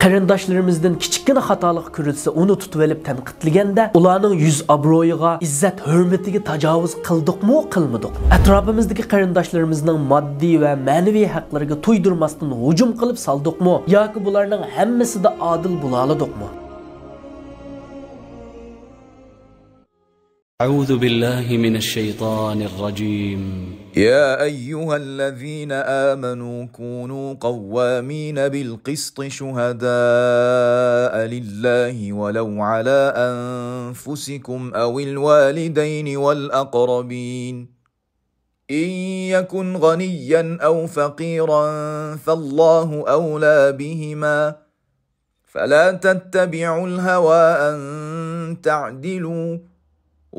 Qarindoshlarımizdan kichikgina xatolik ko'rilsa, uni tutib olib tanqidlaganda, ularning yuz obro'yiga, izzat hurmatiga tajovuz qildikmi, qilmadikmi? Atrofimizdagi qarindoshlarimizning moddiy va ma'naviy haqlariga to'ydirmasdan hujum qilib saldikmi yoki bularning hammasida adil bo'la oladikmi? أعوذ بالله من الشيطان الرجيم. يا أيها الذين آمنوا كونوا قوامين بالقسط شهداء لله ولو على أنفسكم أو الوالدين والأقربين إن يكن غنيا أو فقيرا فالله أولى بهما فلا تتبعوا الهوى أن تعدلوا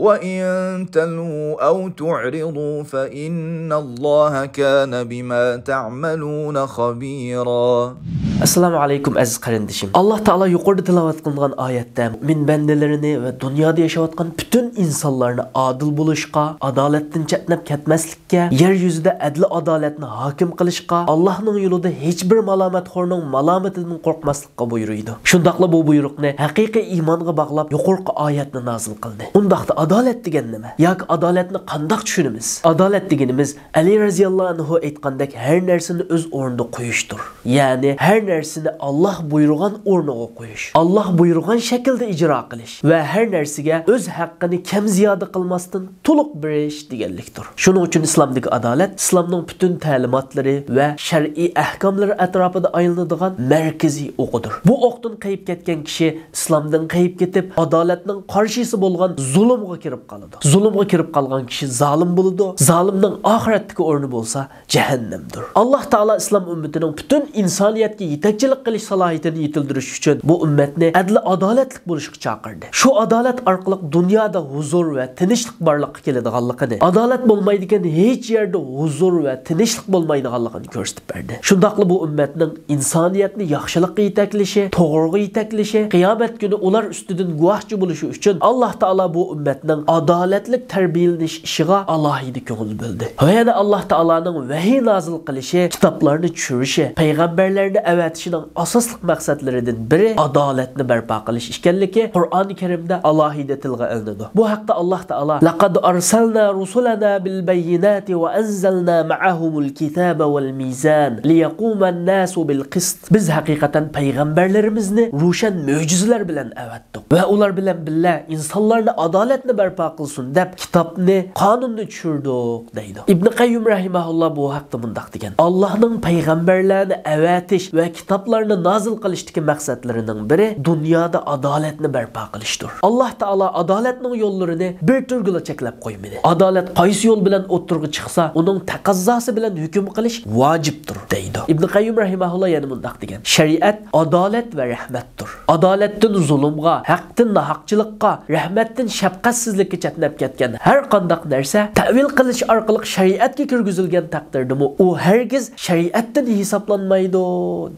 وَإِن تَلْوُوا أَوْ تُعْرِضُوا فَإِنَّ اللَّهَ كَانَ بِمَا تَعْمَلُونَ خَبِيرًا. Assalamu alaykum aziz qarindishim. Allah Taala yuqorida tilovat qilingan oyatda men bandalarini va dunyoda yashayotgan butun insonlarni adil bo'lishga, adolatdan chetnab ketmaslikka, yer yuzida adl adolatni hokim qilishga, Allohning yo'lida hech bir malomatxo'rning malomatidan qo'rqmaslikka buyuruydi. Shundaqla bu buyruqni haqiqiy iymonga bog'lab yuqorqi oyatni nozil qildi. Undaqda adolat degan nima? Yoki adolatni qanday tushunamiz? Adolat deganimiz Ali roziyallohu anhu aytgandek har narsani o'z o'rnida qo'yishdir. Ya'ni har narsani Allah buyurgan o'rniga qo'yish, Allah buyurgan shaklda ijro qilish va har narsaga o'z haqqini kam ziyoda qilmasdan to'liq berish deganlikdir. Shuning uchun islomdagi adolat islomning butun ta'limotlari va shar'iy ahkomlari atrofida aylanadigan markaziy o'qidir. Bu o'qdan qayib ketgan kishi islomdan qayib ketib, adolatning qarshisi bo'lgan zulmga kirib qoladi. Zulmga kirib qolgan kishi zolim bo'ladi. Zolimning oxiratdagi o'rni bo'lsa jahannamdir. Alloh taolo islom ummatining butun insoniyatga yetakchilik qilish salohiyatini yetildirish uchun bu ummatni adl adolatli bo'lishga chaqirdi. Shu adolat orqali dunyoda huzur va tinchlik borliqqa keladiganligini, adolat bo'lmaydigan hech yerda huzur va tinchlik bo'lmaydiganligini ko'rsatib berdi. Shundaqli bu ummatning insoniyatni yaxshilikqa yetaklashi, to'g'riga yetaklashi, qiyomat kuni ular ustidan guvohchi bo'lishi uchun Alloh taolo bu ummatning adolatlik tarbiyalanish ishiga alohida ko'ngil bo'ldi. Va yana Alloh taolaning vahiy nozil qilishi, kitoblarni tushirishi, payg'ambarlarni avatishining asosli maqsadlaridan biri adolatni barpo qilish ekanligi Qur'oni Karimda alohida tilga olinadi. Bu haqda Alloh taolo laqad arsalna rusulana bil bayyinati va anzalna ma'ahumul kitaba wal mizan liyaquma an-nasu bil qist. Biz haqiqatan payg'ambarlarimizni ro'shan mo'jizalar bilan avatdik va ular bilan billa insonlarni adolatni barpo qilsin deb kitobni, qonunni tushirdik deydi. Ibn Qayyum rahimahulloh bu haqda bundoq degan: Allohning payg'ambarlarni avatish va kitoblarni nozil qilishdagi maqsadlarining biri dunyoda adolatni barpo qilishdir. Alloh taolo adolatning yo'llarini bir turgula cheklab qo'ymadi. Adolat qaysi yo'l bilan o'tirg'i chiqsa, uning taqozosi bilan hukm qilish vojibdir deydi. Ibn Qayyum rahimahulloh yana bundoq degan: Shariat adolat va rahmatdir. Adolatdan zulmga, haqdan nohaqchilikqa, rahmatdan shafqatsizlikka chatnab ketgan har qanday narsa ta'vil qilish orqali shariatga kirgizilgan taqdirda u hargiz shariatdan hisoblanmaydi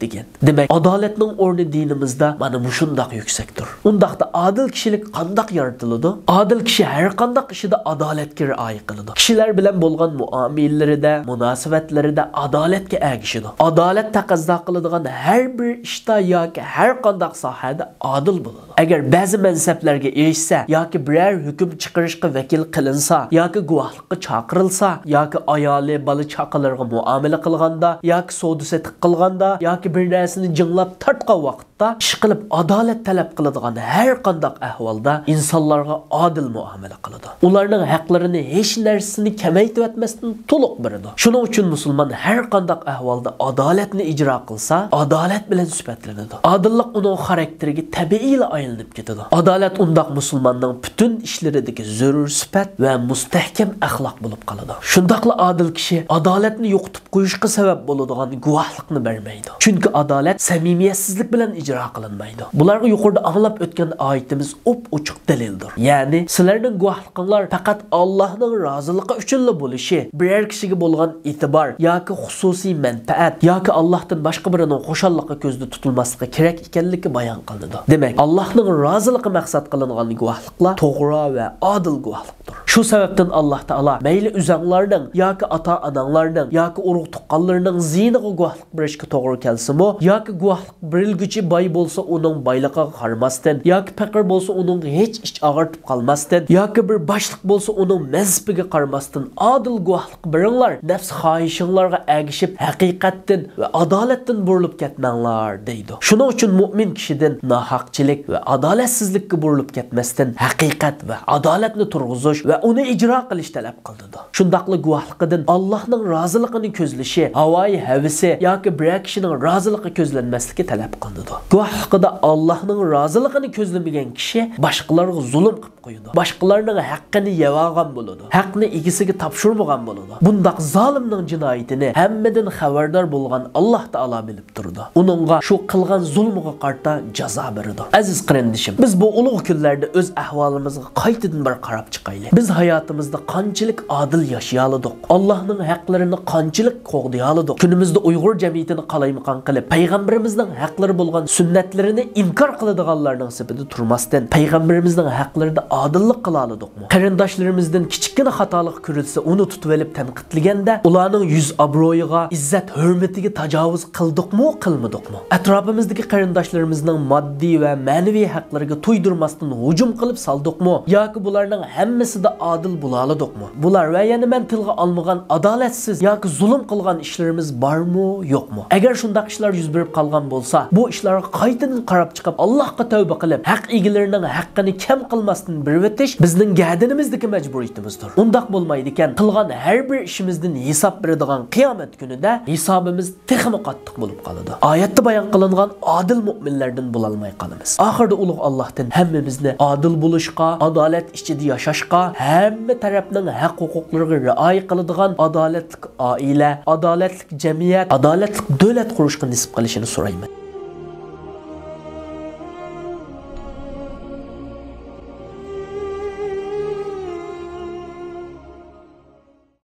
degan. Demak, adolatning o'rni dinimizda mana shundoq yuksakdir. Undaqda adil kishilik qanday yaratiladi? Adil kishi har qanday ishida adolatga rioya qiladi. Kishilar bilan bo'lgan muomalallarida, munosabatlarida adolatga ergishadi. Adolat taqozo qiladigan har bir ishda yoki har qanday sohada adil bo'ladi. Agar ba'zi mansablarga erishsa yoki biror hukm chiqarishga vakil qilinsa yoki guvohlikqa chaqirilsa yoki ayoli bola chaqalarga muomala qilganda yoki savdo-sotiq qilganda yoki bir narsani jinglab tortgan vaqtda ish qilib adolat talab qiladigan har qanday ahvolda insonlarga adil muomala qiladi. Ularning haqlarini hech narsani kamaytirib o'tmasdan to'liq beradi. Shuning uchun musulmon har qanday ahvolda adolatni ijro qilsa, adolat bilan sifatlanadi. Adillik uning xarakteriga tabiiy aylanib ketadi. Adolat undaq musulmonning butun ishlaridagi zarur sifat va mustahkam axloq bo'lib qoladi. Shundaqla adil kishi adolatni yo'qotib qo'yishga sabab bo'ladigan guvohlikni bermaydi. Chunki adolat samimiyatsizlik bilan ijro qilinmaydi. Bularga yuqorida anglab o'tgan oyatimiz ochiq dalildir. Ya'ni sizlarning guvohliginglar faqat Allohning roziligi uchun bo'lishi, biror kishiga bo'lgan e'tibor yoki xususiy manfaat yoki Allohdan boshqa birining xushalligiga ko'zda tutilmasligi kerak ekanligi bayon qilinadi. Demak, Allohning roziligi maqsad qilingan guvohliklar to'g'ri va adil guvohlikdir. Shu sababdan Alloh taolo mayli o'zinglarning yoki ota-onanglarning yoki urug' tuqqanlarning ziyniga guvohlik berishga to'g'ri kelsa-mu, yoki guvohlik berilguchi boy bo'lsa uning boyligiga qaramasdan, yoki faqir bo'lsa uning hech ich og'irtib qolmasdan, yoki bir boshliq bo'lsa uning mazhabiga qaramasdan adil guvohlik beringlar. Nafs xohishinglarga ergishib haqiqatdan va adolatdan burilib ketmanglar deydi. Shuning uchun mu'min kishidan nohaqchilik va adolatsizlikka burilib ketmasdan haqiqat va adolatni turg'izish va uni ijro qilish talab qildi. Shundaqli guvohligidan Allohning roziligini ko'zlashi, havoyi havisi yoki bir kishining roziligi ko'zlanmasligi talab qildi. Guvohligida Allohning roziligini ko'zlamagan kishi boshqalarga zulm qilib qo'yadi. Boshqalarning haqqini yevagan bo'ladi. Haqni egasiga topshirmagan bo'ladi. Bundaq zolimning jinoyatini hammadan xabardor bo'lgan Alloh taolo bilib turdi. Uningga shu qilgan zulmiga qarta jazo berdi. Aziz qarindishim, biz bu ulug' kunlarda o'z ahvolimizga qaytadan bir qarab chiqaylik. Biz hayotimizda qanchalik adil yashayaladik, Allohning haqlarini qanchalik qo'g'dayaladik. Kunimizda Uyg'ur jamiyatini qalaymiqon qilib, payg'ambarimizning haqlari bo'lgan sunnatlarini inkor qiladiganlarning safida turmasdan, payg'ambarimizning haqlarida adillik qila oladikmi? Qarindoshlarimizdan kichikgina xatolik ko'rilsa, uni tutib olib tanqidlaganda, ularning yuz obro'yiga, izzat hurmatiga tajovuz qildikmi, qilmadikmi? Atrofimizdagi qarindoshlarimizning moddiy va ma'naviy haqlariga to'ydirmasdan hujum qilib saldikmi, yoki bularning hammasida adil bo'la oladikmi? Bular va yana men tilga olmagan adolatsiz yoki zulm qilgan ishlarimiz bormi, yo'qmi? Agar shundaq ishlar yuz berib qolgan bo'lsa, bu ishlarga qaytadan qarab chiqib, Allohga tavba qilib, haq egalarining haqqini kam qilmasdan bir o'tish bizning gadinimizdagi majburiyatimizdir. Undaq bo'lmaydi ekan, qilgan har bir ishimizdan hisob beradigan qiyomat kunida hisobimiz texmi qattiq bo'lib qoladi. Oyatda bayon qilingan adil mu'minlardan bo'lolmay qolamiz. Oxirida ulug' Allohdan hammamizni adil bo'lishga, adolat ichida yashashga, hamma tarafning haq-huquqlariga rioya qiladigan adolatli oila, adolatli jamiyat, adolatli davlat qurishga nisb qilishini so'rayman.